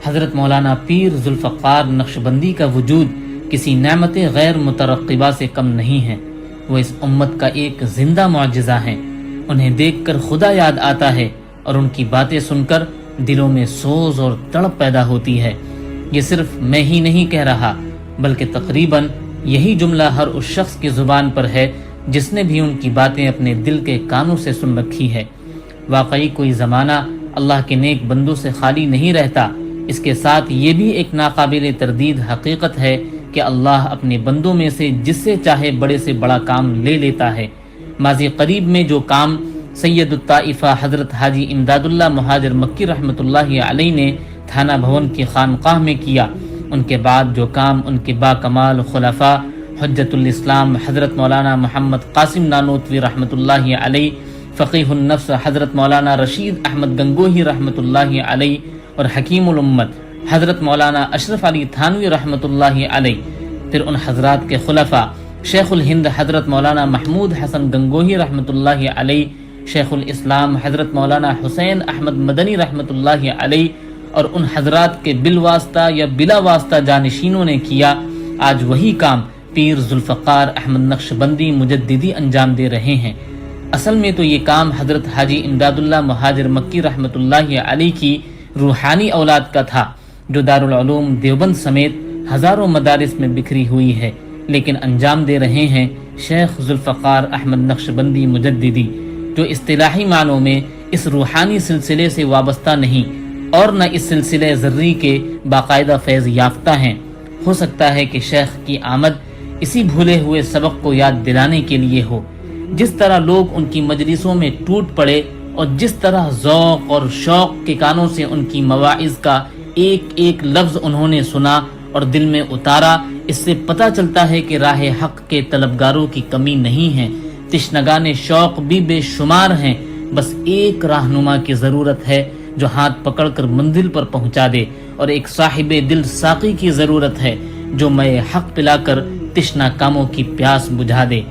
حضرت مولانا پیر ذوالفقار نقشبندی کا وجود کسی نعمت غیر مترقبہ سے کم نہیں ہے۔ وہ اس امت کا ایک زندہ معجزہ ہیں۔ انہیں دیکھ کر خدا یاد آتا ہے اور ان کی باتیں سن کر دلوں میں سوز اور تڑپ پیدا ہوتی ہے۔ یہ صرف میں ہی نہیں کہہ رہا، بلکہ تقریباً یہی جملہ ہر اس شخص کی زبان پر ہے جس نے بھی ان کی باتیں اپنے دل کے کانوں سے سن رکھی ہے۔ واقعی کوئی زمانہ اللہ کے نیک بندوں سے خالی نہیں رہتا۔ اس کے ساتھ یہ بھی ایک ناقابل تردید حقیقت ہے کہ اللہ اپنے بندوں میں سے جس سے چاہے بڑے سے بڑا کام لے لیتا ہے۔ ماضی قریب میں جو کام سید الطائفہ حضرت حاجی امداد اللہ مہاجر مکی رحمۃ اللہ علیہ نے تھانہ بھون کی خانقاہ میں کیا، ان کے بعد جو کام ان کے با کمال خلفاء حجت الاسلام حضرت مولانا محمد قاسم نانوتوی رحمۃ اللہ علیہ، فقیہ النفس حضرت مولانا رشید احمد گنگوہی رحمۃ اللہ علیہ اور حکیم الامت حضرت مولانا اشرف علی تھانوی رحمۃ اللہ علیہ، پھر ان حضرات کے خلفاء شیخ الہند حضرت مولانا محمود حسن گنگوہی رحمۃ اللہ علیہ، شیخ الاسلام حضرت مولانا حسین احمد مدنی رحمۃ اللہ علیہ اور ان حضرات کے بالواسطہ یا بلا واسطہ جانشینوں نے کیا، آج وہی کام پیر ذوالفقار احمد نقشبندی مجددی انجام دے رہے ہیں۔ اصل میں تو یہ کام حضرت حاجی امداد اللہ مہاجر مکی رحمۃ اللہ علیہ کی روحانی اولاد کا تھا، جو دارالعلوم دیوبند سمیت ہزاروں مدارس میں بکھری ہوئی ہے، لیکن انجام دے رہے ہیں شیخ ذوالفقار احمد نقشبندی مجددی، جو اصطلاحی معنوں میں اس روحانی سلسلے سے وابستہ نہیں اور نہ اس سلسلے ذری کے باقاعدہ فیض یافتہ ہیں۔ ہو سکتا ہے کہ شیخ کی آمد اسی بھولے ہوئے سبق کو یاد دلانے کے لیے ہو۔ جس طرح لوگ ان کی مجلسوں میں ٹوٹ پڑے اور جس طرح ذوق اور شوق کے کانوں سے ان کی مواعظ کا ایک ایک لفظ انہوں نے سنا اور دل میں اتارا، اس سے پتہ چلتا ہے کہ راہ حق کے طلبگاروں کی کمی نہیں ہے، تشنگان شوق بھی بے شمار ہیں، بس ایک رہنما کی ضرورت ہے جو ہاتھ پکڑ کر منزل پر پہنچا دے، اور ایک صاحب دل ساقی کی ضرورت ہے جو مے حق پلا کر تشنا کاموں کی پیاس بجھا دے۔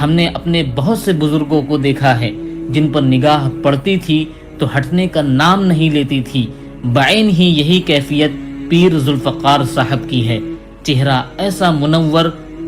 ہم نے اپنے بہت سے بزرگوں کو دیکھا ہے جن پر نگاہ پڑتی تھی تو ہٹنے کا نام نہیں لیتی تھی، بعین ہی یہی کیفیت پیر ذوالفقار صاحب کی ہے۔ چہرہ ایسا منور،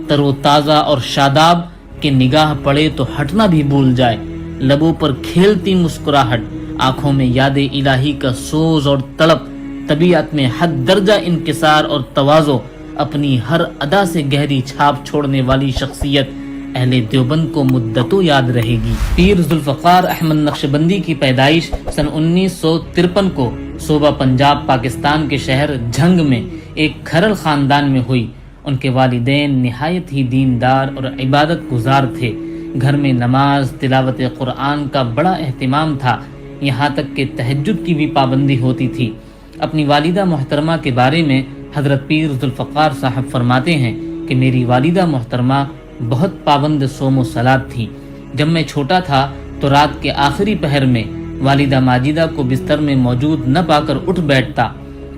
تر و تازہ اور شاداب کہ نگاہ پڑے تو ہٹنا بھی بھول جائے، لبوں پر کھیلتی مسکراہٹ، آنکھوں میں یاد الہی کا سوز اور تڑپ، طبیعت میں حد درجہ انکسار اور تواضع، اپنی ہر ادا سے گہری چھاپ چھوڑنے والی شخصیت اہل دیوبند کو مدتوں یاد رہے گی۔ پیر ذوالفقار احمد نقشبندی کی پیدائش سن 1953 کو صوبہ پنجاب پاکستان کے شہر جھنگ میں ایک کھرل خاندان میں ہوئی۔ ان کے والدین نہایت ہی دیندار اور عبادت گزار تھے۔ گھر میں نماز، تلاوت قرآن کا بڑا اہتمام تھا، یہاں تک کہ تہجد کی بھی پابندی ہوتی تھی۔ اپنی والدہ محترمہ کے بارے میں حضرت پیر ذوالفقار صاحب فرماتے ہیں کہ میری والدہ محترمہ بہت پابند صوم و صلات تھی۔ جب میں چھوٹا تھا تو رات کے آخری پہر میں والدہ ماجدہ کو بستر میں موجود نہ پا کر اٹھ بیٹھتا۔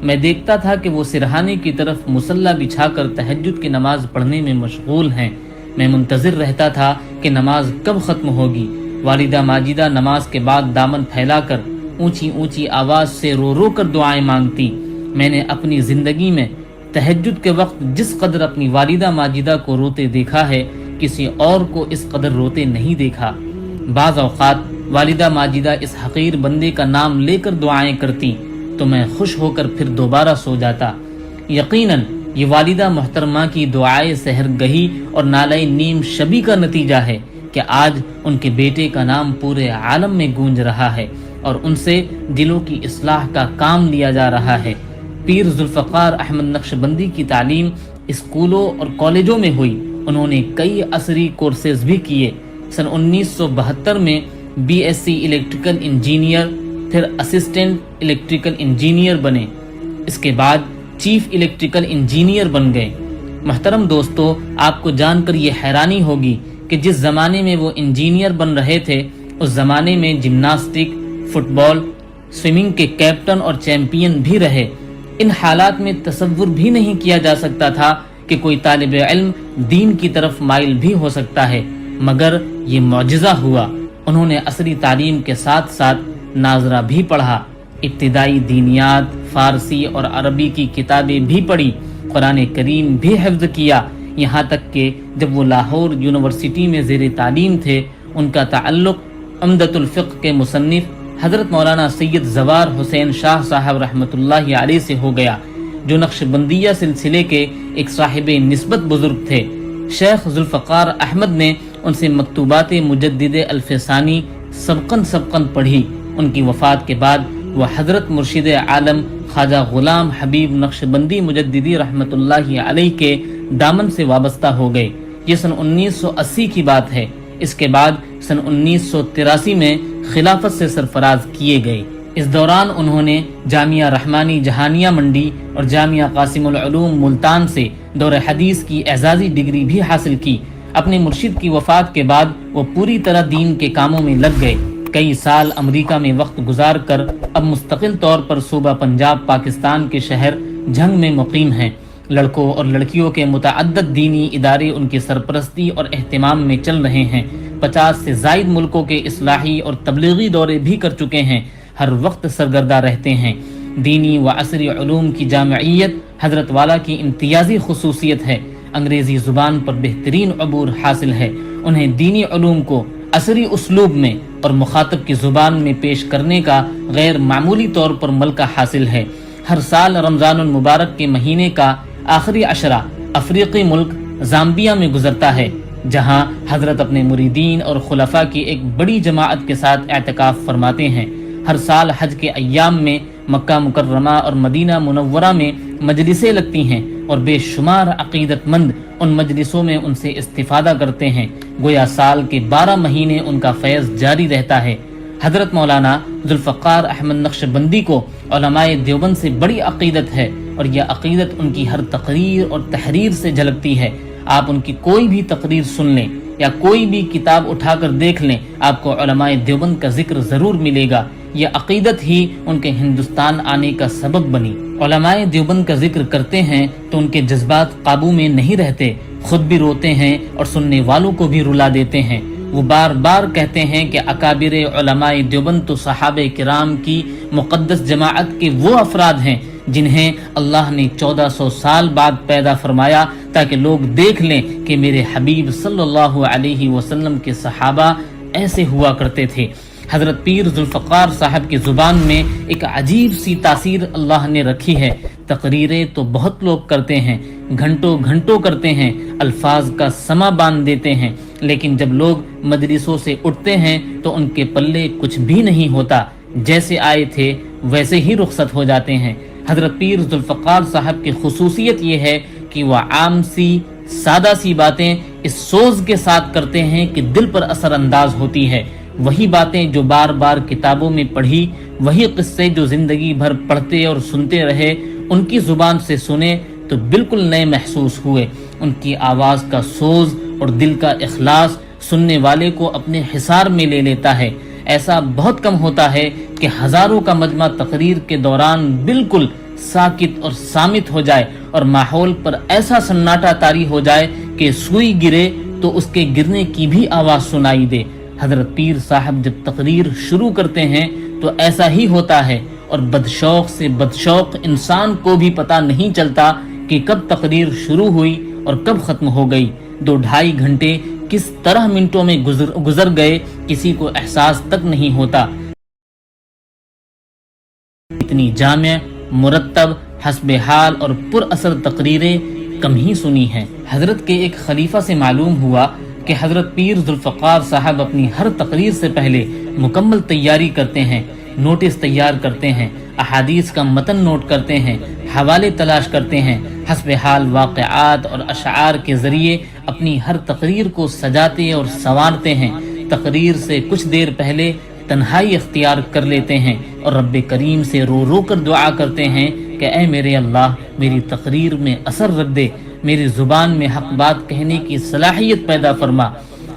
میں دیکھتا تھا کہ وہ سرہانے کی طرف مصلی بچھا کر تہجد کی نماز پڑھنے میں مشغول ہیں۔ میں منتظر رہتا تھا کہ نماز کب ختم ہوگی۔ والدہ ماجدہ نماز کے بعد دامن پھیلا کر اونچی اونچی آواز سے رو رو کر دعائیں مانگتی۔ میں نے اپنی زندگی میں تہجد کے وقت جس قدر اپنی والدہ ماجدہ کو روتے دیکھا ہے، کسی اور کو اس قدر روتے نہیں دیکھا۔ بعض اوقات والدہ ماجدہ اس حقیر بندے کا نام لے کر دعائیں کرتی تو میں خوش ہو کر پھر دوبارہ سو جاتا۔ یقیناً یہ والدہ محترمہ کی دعائے سحر گہی اور نالۂ نیم شبی کا نتیجہ ہے کہ آج ان کے بیٹے کا نام پورے عالم میں گونج رہا ہے اور ان سے دلوں کی اصلاح کا کام لیا جا رہا ہے۔ پیر ذوالفقار احمد نقشبندی کی تعلیم اسکولوں اور کالجوں میں ہوئی۔ انہوں نے کئی عصری کورسز بھی کیے۔ سن 1972 میں BSc الیکٹریکل انجینئر، پھر اسسٹنٹ الیکٹریکل انجینئر بنے، اس کے بعد چیف الیکٹریکل انجینئر بن گئے۔ محترم دوستو، آپ کو جان کر یہ حیرانی ہوگی کہ جس زمانے میں وہ انجینئر بن رہے تھے، اس زمانے میں جمناسٹک، فٹ بال، سوئمنگ کے کیپٹن اور چیمپئن بھی رہے۔ ان حالات میں تصور بھی نہیں کیا جا سکتا تھا کہ کوئی طالب علم دین کی طرف مائل بھی ہو سکتا ہے، مگر یہ معجزہ ہوا۔ انہوں نے عصری تعلیم کے ساتھ ساتھ ناظرہ بھی پڑھا، ابتدائی دینیات، فارسی اور عربی کی کتابیں بھی پڑھی، قرآن کریم بھی حفظ کیا، یہاں تک کہ جب وہ لاہور یونیورسٹی میں زیر تعلیم تھے ان کا تعلق عمدۃ الفقہ کے مصنف حضرت مولانا سید زوار حسین شاہ صاحب رحمۃ اللہ علیہ سے ہو گیا، جو نقشبندیہ سلسلے کے ایک صاحب نسبت بزرگ تھے۔ شیخ ذوالفقار احمد نے ان سے مکتوبات مجدد الفسانی سبقاً پڑھی۔ ان کی وفات کے بعد وہ حضرت مرشد عالم خواجہ غلام حبیب نقشبندی مجددی رحمۃ اللہ علیہ کے دامن سے وابستہ ہو گئے۔ یہ سن 1980 کی بات ہے۔ اس کے بعد سن 1983 میں خلافت سے سرفراز کیے گئے۔ اس دوران انہوں نے جامعہ رحمانی جہانیہ منڈی اور جامعہ قاسم العلوم ملتان سے دور حدیث کی اعزازی ڈگری بھی حاصل کی۔ اپنے مرشد کی وفات کے بعد وہ پوری طرح دین کے کاموں میں لگ گئے۔ کئی سال امریکہ میں وقت گزار کر اب مستقل طور پر صوبہ پنجاب پاکستان کے شہر جھنگ میں مقیم ہیں۔ لڑکوں اور لڑکیوں کے متعدد دینی ادارے ان کی سرپرستی اور اہتمام میں چل رہے ہیں۔ 50 سے زائد ملکوں کے اصلاحی اور تبلیغی دورے بھی کر چکے ہیں، ہر وقت سرگردہ رہتے ہیں۔ دینی و عصری علوم کی جامعیت حضرت والا کی امتیازی خصوصیت ہے۔ انگریزی زبان پر بہترین عبور حاصل ہے۔ انہیں دینی علوم کو عصری اسلوب میں اور مخاطب کی زبان میں پیش کرنے کا غیر معمولی طور پر ملکہ حاصل ہے۔ ہر سال رمضان المبارک کے مہینے کا آخری عشرہ افریقی ملک زامبیا میں گزرتا ہے، جہاں حضرت اپنے مریدین اور خلفاء کی ایک بڑی جماعت کے ساتھ اعتکاف فرماتے ہیں۔ ہر سال حج کے ایام میں مکہ مکرمہ اور مدینہ منورہ میں مجلسیں لگتی ہیں اور بے شمار عقیدت مند ان مجلسوں میں ان سے استفادہ کرتے ہیں، گویا سال کے 12 مہینے ان کا فیض جاری رہتا ہے۔ حضرت مولانا ذوالفقار احمد نقشبندی کو علماء دیوبند سے بڑی عقیدت ہے، اور یہ عقیدت ان کی ہر تقریر اور تحریر سے جھلکتی ہے۔ آپ ان کی کوئی بھی تقریر سن لیں یا کوئی بھی کتاب اٹھا کر دیکھ لیں، آپ کو علماء دیوبند کا ذکر ضرور ملے گا۔ یہ عقیدت ہی ان کے ہندوستان آنے کا سبب بنی۔ علماء دیوبند کا ذکر کرتے ہیں تو ان کے جذبات قابو میں نہیں رہتے، خود بھی روتے ہیں اور سننے والوں کو بھی رلا دیتے ہیں۔ وہ بار بار کہتے ہیں کہ اکابر علماء دیوبند تو صحابہ کرام کی مقدس جماعت کے وہ افراد ہیں جنہیں اللہ نے 1400 سال بعد پیدا فرمایا تاکہ لوگ دیکھ لیں کہ میرے حبیب صلی اللہ علیہ وسلم کے صحابہ ایسے ہوا کرتے تھے۔ حضرت پیر ذوالفقار صاحب کی زبان میں ایک عجیب سی تاثیر اللہ نے رکھی ہے۔ تقریریں تو بہت لوگ کرتے ہیں، گھنٹوں کرتے ہیں، الفاظ کا سما باندھ دیتے ہیں، لیکن جب لوگ مجلسوں سے اٹھتے ہیں تو ان کے پلے کچھ بھی نہیں ہوتا، جیسے آئے تھے ویسے ہی رخصت ہو جاتے ہیں۔ حضرت پیر ذوالفقار صاحب کی خصوصیت یہ ہے کہ وہ عام سی سادہ سی باتیں اس سوز کے ساتھ کرتے ہیں کہ دل پر اثر انداز ہوتی ہے۔ وہی باتیں جو بار بار کتابوں میں پڑھی، وہی قصے جو زندگی بھر پڑھتے اور سنتے رہے، ان کی زبان سے سنے تو بالکل نئے محسوس ہوئے۔ ان کی آواز کا سوز اور دل کا اخلاص سننے والے کو اپنے حصار میں لے لیتا ہے۔ ایسا بہت کم ہوتا ہے کہ ہزاروں کا مجمع تقریر کے دوران بالکل ساکت اور صامت ہو جائے اور ماحول پر ایسا سناٹا طاری ہو جائے کہ سوئی گرے تو اس کے گرنے کی بھی آواز سنائی دے۔ حضرت پیر صاحب جب تقریر شروع کرتے ہیں تو ایسا ہی ہوتا ہے، اور بدشوق سے بدشوق انسان کو بھی پتہ نہیں چلتا کہ کب تقریر شروع ہوئی اور کب ختم ہو گئی۔ 2-2.5 گھنٹے کس طرح منٹوں میں گزر گئے کسی کو احساس تک نہیں ہوتا۔ اتنی جامع، مرتب، حسب حال اور پر اثر تقریریں کم ہی سنی ہیں۔ حضرت کے ایک خلیفہ سے معلوم ہوا کہ حضرت پیر ذوالفقار صاحب اپنی ہر تقریر سے پہلے مکمل تیاری کرتے ہیں، نوٹس تیار کرتے ہیں، احادیث کا متن نوٹ کرتے ہیں، حوالے تلاش کرتے ہیں، حسب حال واقعات اور اشعار کے ذریعے اپنی ہر تقریر کو سجاتے اور سنوارتے ہیں۔ تقریر سے کچھ دیر پہلے تنہائی اختیار کر لیتے ہیں اور رب کریم سے رو رو کر دعا کرتے ہیں کہ اے میرے اللہ، میری تقریر میں اثر رکھ دے، میری زبان میں حق بات کہنے کی صلاحیت پیدا فرما۔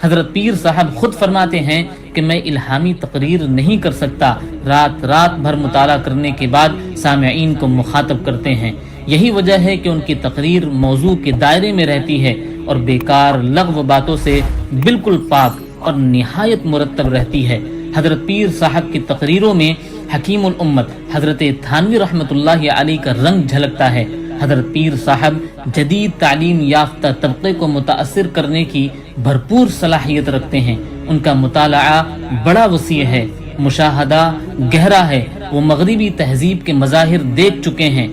حضرت پیر صاحب خود فرماتے ہیں کہ میں الہامی تقریر نہیں کر سکتا، رات بھر مطالعہ کرنے کے بعد سامعین کو مخاطب کرتے ہیں۔ یہی وجہ ہے کہ ان کی تقریر موضوع کے دائرے میں رہتی ہے اور بیکار لغو باتوں سے بالکل پاک اور نہایت مرتب رہتی ہے۔ حضرت پیر صاحب کی تقریروں میں حکیم الامت حضرت تھانوی رحمۃ اللہ علیہ کا رنگ جھلکتا ہے۔ حضرت پیر صاحب جدید تعلیم یافتہ طبقے کو متاثر کرنے کی بھرپور صلاحیت رکھتے ہیں۔ ان کا مطالعہ بڑا وسیع ہے، مشاہدہ گہرا ہے، وہ مغربی تہذیب کے مظاہر دیکھ چکے ہیں،